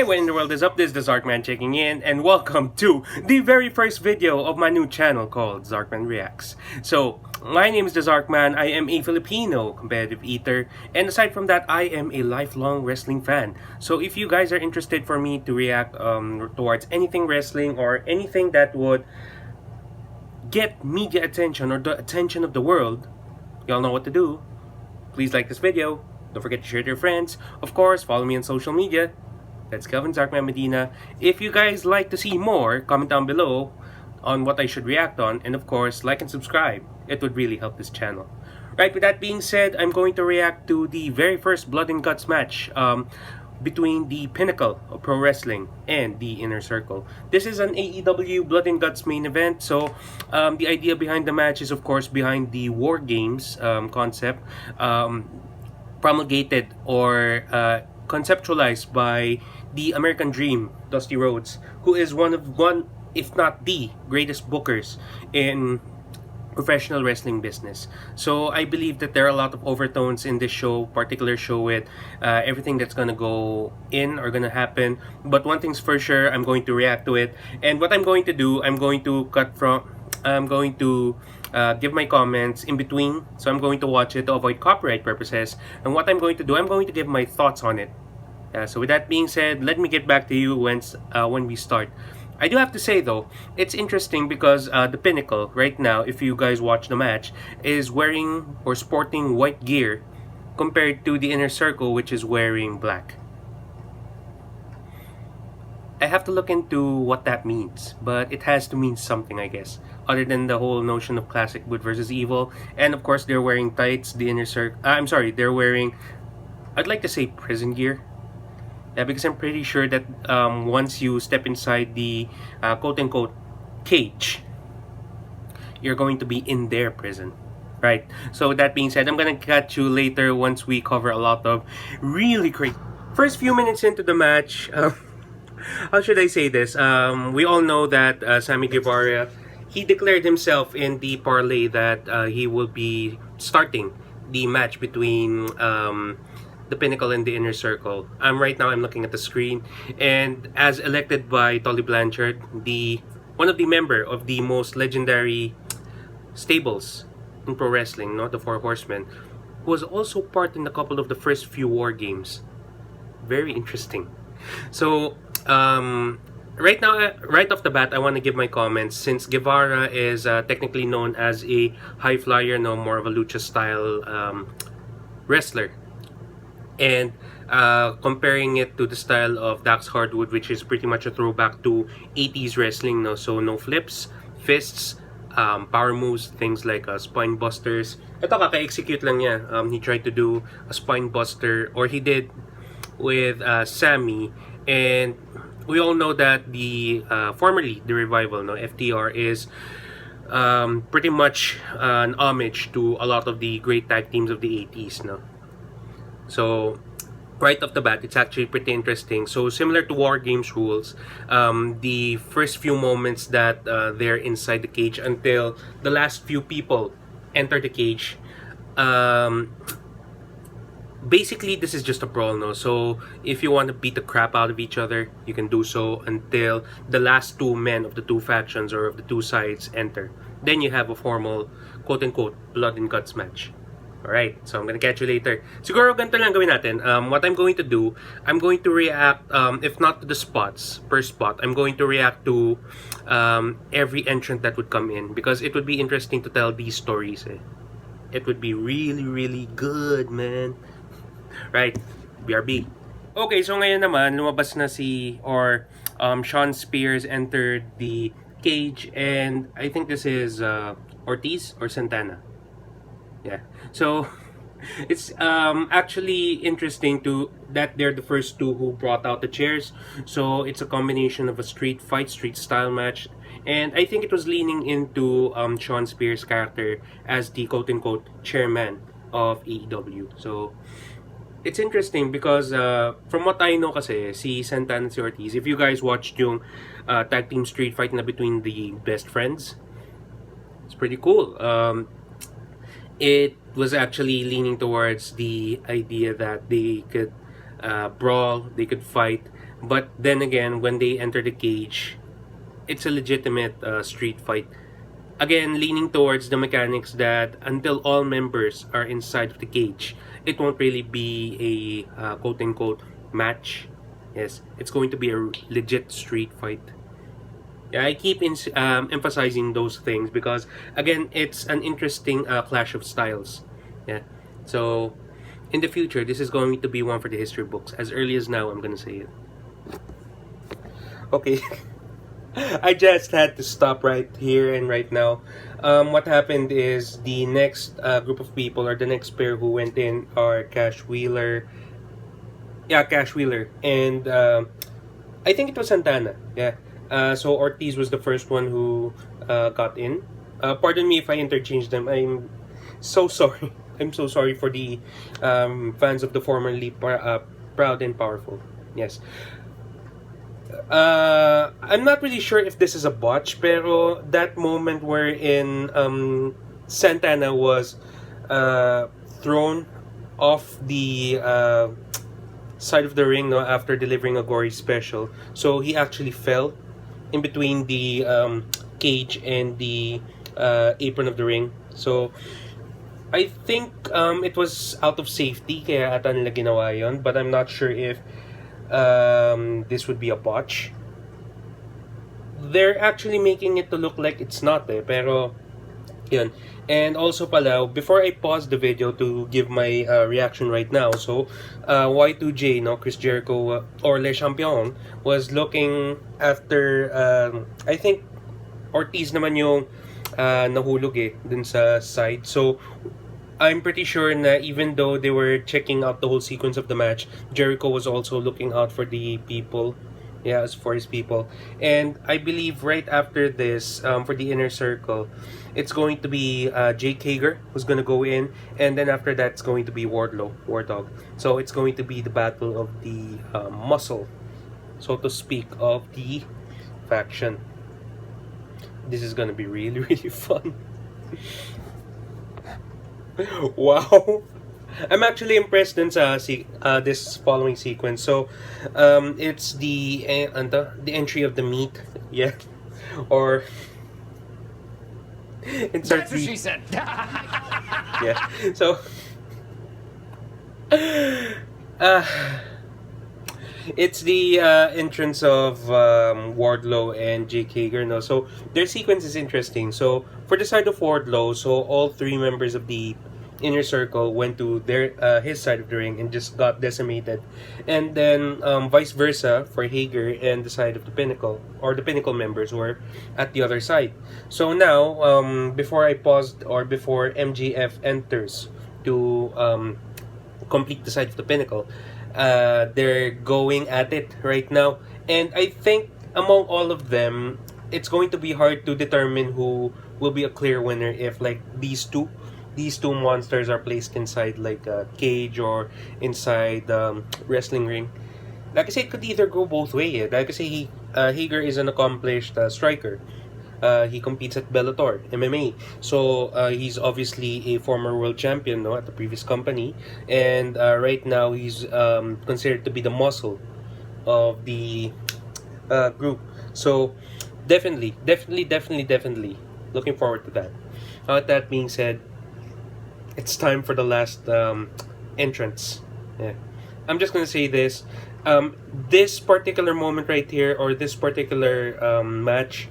what in the world is up? This is the Zarkman checking in, and welcome to the very first video of my new channel called Zarkman Reacts. So, my name is the Zarkman. I am a Filipino competitive eater, and aside from that, I am a lifelong wrestling fan. So, if you guys are interested for me to react towards anything wrestling or anything that would get media attention or the attention of the world, y'all know what to do. Please like this video. Don't forget to share it to your friends. Of course, follow me on social media. That's Kelvin, Zarkman Medina. If you guys like to see more, comment down below on what I should react on. And of course, like and subscribe. It would really help this channel. Right, with that being said, I'm going to react to the very first Blood and Guts match between the Pinnacle of Pro Wrestling and the Inner Circle. This is an AEW Blood and Guts main event. So the idea behind the match is, of course, behind the War Games concept. Promulgated or conceptualized by the American Dream, Dusty Rhodes, who is one, if not the greatest bookers in professional wrestling business. So I believe that there are a lot of overtones in this particular show with everything that's gonna go in or gonna happen. But one thing's for sure, I'm going to react to it. And what I'm going to do, I'm going to give my comments in between. So I'm going to watch it to avoid copyright purposes. And what I'm going to do, I'm going to give my thoughts on it. So with that being said, let me get back to you when we start. I do have to say though, it's interesting because the Pinnacle right now, if you guys watch the match, is wearing or sporting white gear compared to the Inner Circle, which is wearing black. I have to look into what that means, but it has to mean something, I guess, other than the whole notion of classic good versus evil. And of course, they're wearing tights. The Inner Circle, they're wearing, I'd like to say, prison gear. Yeah, because I'm pretty sure that once you step inside the quote-unquote cage, you're going to be in their prison, right? So with that being said, I'm gonna catch you later once we cover a lot of really great. First few minutes into the match, how should I say this? We all know that Sammy Guevara, he declared himself in the parlay that he will be starting the match between the Pinnacle and the Inner Circle. Right now I'm looking at the screen, and as elected by Tully Blanchard, one of the member of the most legendary stables in pro wrestling, not the Four Horsemen, who was also part in a couple of the first few War Games. Very interesting. So right now, right off the bat, I want to give my comments, since Guevara is technically known as a high flyer, no more of a lucha style wrestler. And comparing it to the style of Dax Hardwood, which is pretty much a throwback to 80s wrestling, no? So no flips, fists, power moves, things like spine busters. Ito kaka-execute lang niya. He tried to do a spine buster, or he did with Sammy, and we all know that the formerly the Revival, no, FTR, is pretty much an homage to a lot of the great tag teams of the 80s, no? So right off the bat, it's actually pretty interesting. So similar to War Games rules, the first few moments that they're inside the cage until the last few people enter the cage, basically this is just a brawl, no? So if you want to beat the crap out of each other, you can do so until the last two men of the two factions or of the two sides enter. Then you have a formal quote-unquote blood and guts match. Alright, so I'm gonna catch you later. Siguro ganito lang gawin natin. What I'm going to do, I'm going to react, if not to the spots, per spot, I'm going to react to every entrant that would come in, because it would be interesting to tell these stories. It would be really, really good, man. Right, BRB. Okay, so ngayon naman, lumabas na Sean Spears entered the cage, and I think this is Ortiz or Santana. Yeah, so it's actually interesting that they're the first two who brought out the chairs. So it's a combination of a street style match, and I think it was leaning into Sean Spears' character as the quote-unquote chairman of AEW. So it's interesting because from what I know kasi, si Santana and si Ortiz, if you guys watched yung tag team street fight na between the best friends, it's pretty cool. It was actually leaning towards the idea that they could brawl, they could fight, But then again, when they enter the cage, it's a legitimate street fight. Again, leaning towards the mechanics that until all members are inside of the cage, it won't really be a quote unquote match. Yes, it's going to be a legit street fight. Yeah, I keep emphasizing those things because, again, it's an interesting clash of styles. Yeah, so in the future, this is going to be one for the history books. As early as now, I'm gonna say it. Okay. I just had to stop right here and right now. What happened is the next group of people, or the next pair who went in, are Cash Wheeler. Yeah, Cash Wheeler. And I think it was Santana. Yeah. So Ortiz was the first one who got in. Pardon me if I interchanged them. I'm so sorry. I'm so sorry for the fans of the formerly proud and powerful. Yes. I'm not really sure if this is a botch, pero that moment wherein Santana was thrown off the side of the ring, no, after delivering a gory special. So he actually fell in between the cage and the apron of the ring. So I think it was out of safety, kaya ata nila ginawa yun. But I'm not sure if this would be a botch. They're actually making it to look like it's not pero yun. And also pala, before I pause the video to give my reaction right now, so Y2J, no, Chris Jericho, or Le Champion, was looking after, I think Ortiz naman yung nahulog dun sa side. So I'm pretty sure na even though they were checking out the whole sequence of the match, Jericho was also looking out for the people. Yeah, as for his people. And I believe right after this, for the inner circle, it's going to be Jake Hager who's going to go in. And then after that, it's going to be War Dog. So it's going to be the battle of the muscle, so to speak, of the faction. This is going to be really, really fun. Wow. I'm actually impressed dun sa this following sequence. So, it's the entry of the meat, yeah, or insert That's what she said. yeah. So, it's the entrance of Wardlow and Jake Hager. No, so their sequence is interesting. So for the side of Wardlow, so all three members of the inner circle went to his side of the ring and just got decimated, and then vice versa for Hager and the side of the Pinnacle, or the Pinnacle members were at the other side. So now, before I paused, or before MGF enters to complete the side of the Pinnacle, they're going at it right now, and I think among all of them, it's going to be hard to determine who will be a clear winner if like these two monsters are placed inside like a cage or inside wrestling ring. Like I say, it could either go both ways. Like I say, Hager is an accomplished striker. He competes at Bellator MMA, so he's obviously a former world champion, no, at the previous company, and right now he's considered to be the muscle of the group. So definitely looking forward to that. With that being said, it's time for the last entrance. Yeah. I'm just gonna say this. This particular moment right here, or this particular match,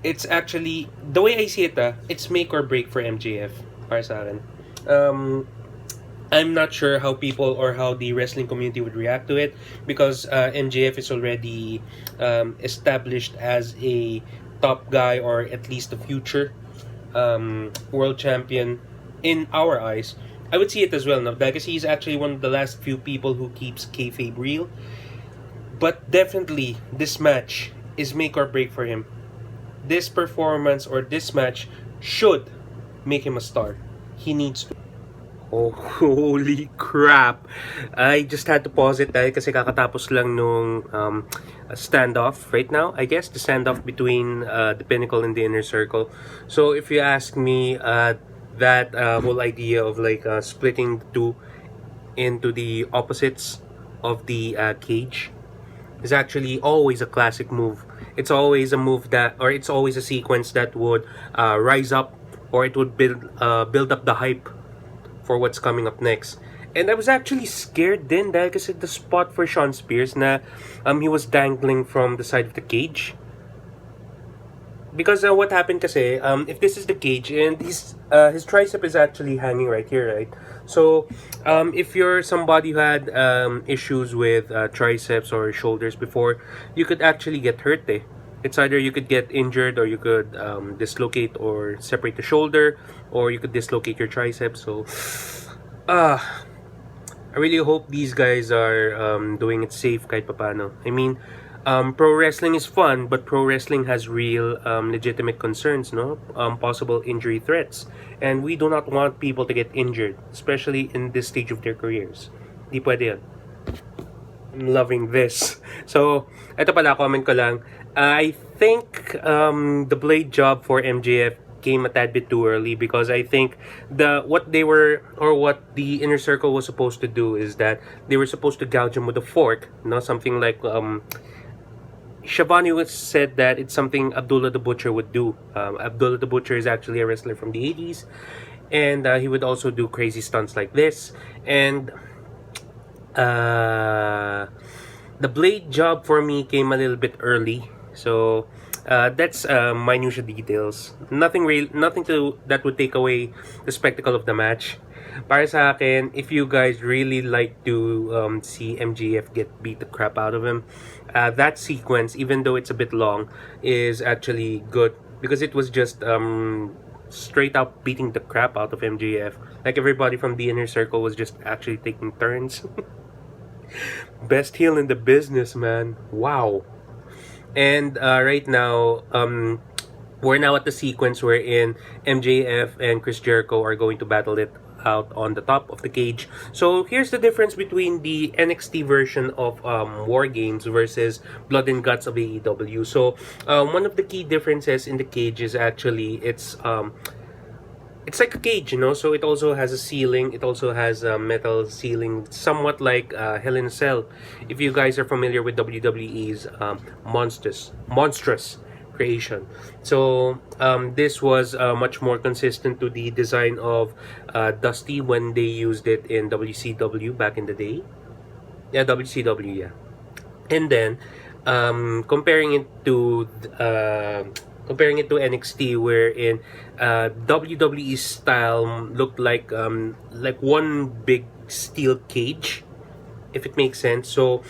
it's actually, the way I see it, it's make or break for MJF, para sa akin. I'm not sure how people or how the wrestling community would react to it, because MJF is already established as a top guy, or at least a future world champion in our eyes. I would see it as well, no? Because he's actually one of the last few people who keeps kayfabe real. But definitely, this match is make or break for him. This performance or this match should make him a star. He needs to. Oh, holy crap. I just had to pause it dahil kasi kakatapos lang nung standoff right now, I guess. The standoff between the Pinnacle and the Inner Circle. So if you ask me, that whole idea of like splitting the two into the opposites of the cage, is actually always a classic move. It's always a move that, or it's always a sequence that would rise up, or it would build up the hype for what's coming up next. And I was actually scared then dahil kasi the spot for Sean Spears na he was dangling from the side of the cage. Because what happened kasi, if this is the cage and his tricep is actually hanging right here, right? So, if you're somebody who had issues with triceps or shoulders before, you could actually get hurt. It's either you could get injured or you could dislocate or separate the shoulder, or you could dislocate your triceps. So, I really hope these guys are doing it safe kahit papano. I mean, pro wrestling is fun, but pro wrestling has real legitimate concerns, no? Possible injury threats. And we do not want people to get injured, especially in this stage of their careers. Di pwede yan. I'm loving this. So, eto pala, comment ko lang. I think the blade job for MJF came a tad bit too early, because I think what the Inner Circle was supposed to do is that they were supposed to gouge him with a fork, no? Something like Shabani said that it's something Abdullah the Butcher would do. Abdullah the Butcher is actually a wrestler from the 80s, and he would also do crazy stunts like this. And the blade job for me came a little bit early, so that's minutia details. Nothing that would take away the spectacle of the match. Para sa akin, if you guys really like to see MJF get beat the crap out of him, that sequence, even though it's a bit long, is actually good, because it was just straight out beating the crap out of MJF. Like, everybody from the Inner Circle was just actually taking turns. Best heel in the business, man. Wow. And right now, we're now at the sequence wherein MJF and Chris Jericho are going to battle it out on the top of the cage. So here's the difference between the NXT version of War Games versus Blood and Guts of AEW. So one of the key differences in the cage is actually it's like a cage, so it also has a ceiling. It also has a metal ceiling, somewhat like Hell in a Cell. If you guys are familiar with WWE's monstrous creation. So this was much more consistent to the design of Dusty when they used it in WCW back in the day. Yeah, WCW, yeah. And then comparing it to NXT, wherein WWE style looked like one big steel cage, if it makes sense. So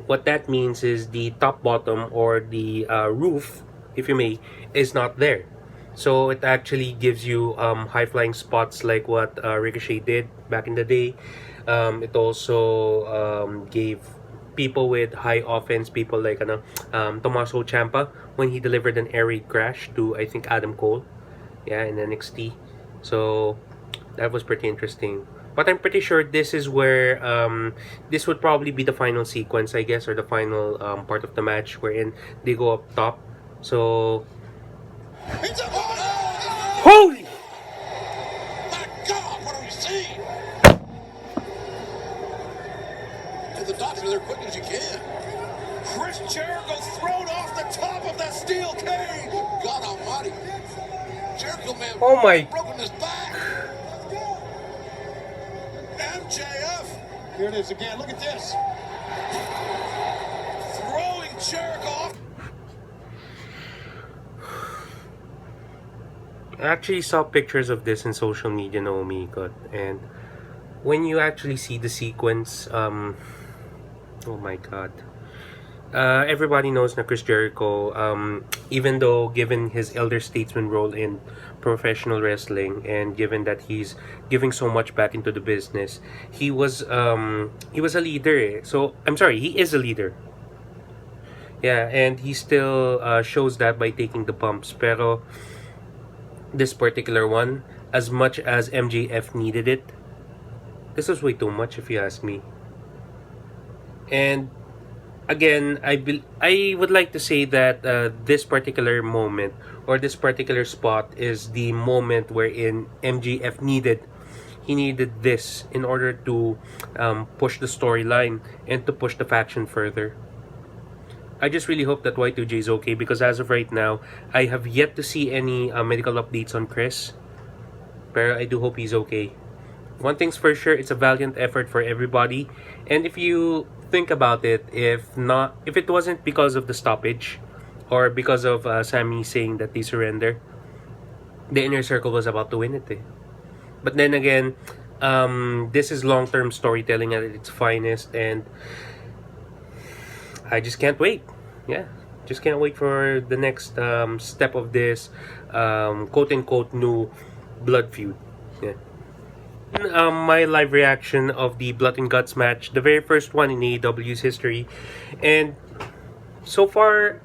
what that means is the top, bottom, or the roof, if you may, is not there. So it actually gives you high flying spots like what Ricochet did back in the day. It also gave people with high offense, people like Tommaso Ciampa, when he delivered an air raid crash to, I think, Adam Cole, yeah, in NXT. So that was pretty interesting. But I'm pretty sure this is where this would probably be the final sequence, I guess, or the final part of the match wherein they go up top. So holy! My God, what are we seeing? And the doctor there quick as you can. Chris Jericho thrown off the top of that steel cage. God Almighty! Jericho, man, oh my! broken his back. MJF. Here it is again. Look at this. Throwing Jericho off. I actually saw pictures of this in social media, Naomi, and when you actually see the sequence, oh my god. Everybody knows na Chris Jericho, even though given his elder statesman role in professional wrestling, and given that he's giving so much back into the business, he was a leader. So I'm sorry, he is a leader. Yeah, and he still shows that by taking the bumps. Pero this particular one, as much as MJF needed it, this was way too much if you ask me. And again, I would like to say that this particular moment, or this particular spot, is the moment wherein MJF needed this in order to push the storyline and to push the faction further. I just really hope that Y2J is okay, because as of right now, I have yet to see any medical updates on Chris. But I do hope he's okay. One thing's for sure, it's a valiant effort for everybody. And if you think about it, if it wasn't because of the stoppage, or because of Sammy saying that they surrender, the Inner Circle was about to win it. But then again, this is long-term storytelling at its finest, and I just can't wait. Yeah, just can't wait for the next step of this quote-unquote new blood feud. Yeah. My live reaction of the Blood and Guts match, the very first one in AEW's history, and so far,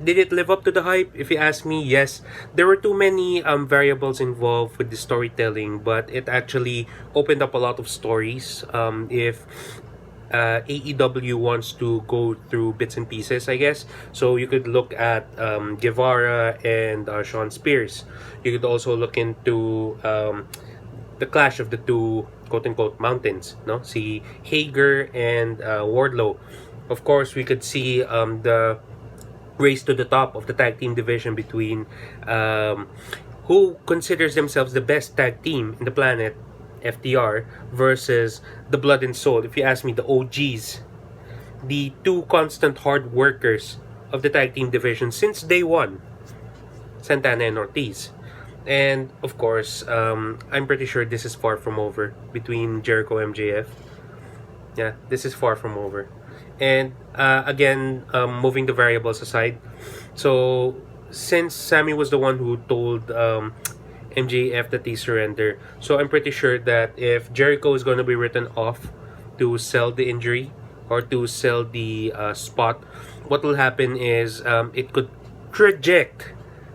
did it live up to the hype? If you ask me, yes. There were too many variables involved with the storytelling, but it actually opened up a lot of stories. If AEW wants to go through bits and pieces, I guess. So you could look at Guevara and Sean Spears. You could also look into the clash of the two quote-unquote mountains, no? See Hager and Wardlow. Of course, we could see the race to the top of the tag team division between who considers themselves the best tag team in the planet, FTR, versus the Blood and Soul. If you ask me, the OGs, the two constant hard workers of the tag team division since day one, Santana and Ortiz. And of course, I'm pretty sure this is far from over between Jericho and MJF. Yeah, this is far from over. And again, moving the variables aside, so since Sammy was the one who told MJF that they surrender, so I'm pretty sure that if Jericho is going to be written off to sell the injury or to sell the spot, what will happen is it could traject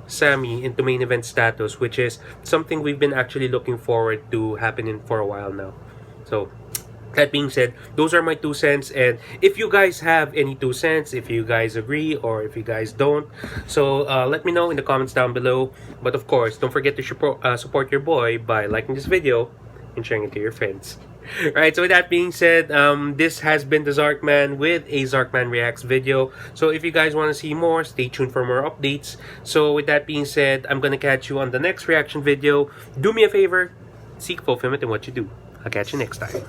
Sammy into main event status, which is something we've been actually looking forward to happening for a while now. So that being said, those are my 2 cents, and if you guys have any 2 cents, if you guys agree or if you guys don't, so let me know in the comments down below. But of course, don't forget to support your boy by liking this video and sharing it to your friends. Right, so with that being said, this has been the Zarkman with a Zarkman Reacts video. So if you guys want to see more, stay tuned for more updates. So with that being said, I'm gonna catch you on the next reaction video. Do me a favor, seek fulfillment in what you do. I'll catch you next time.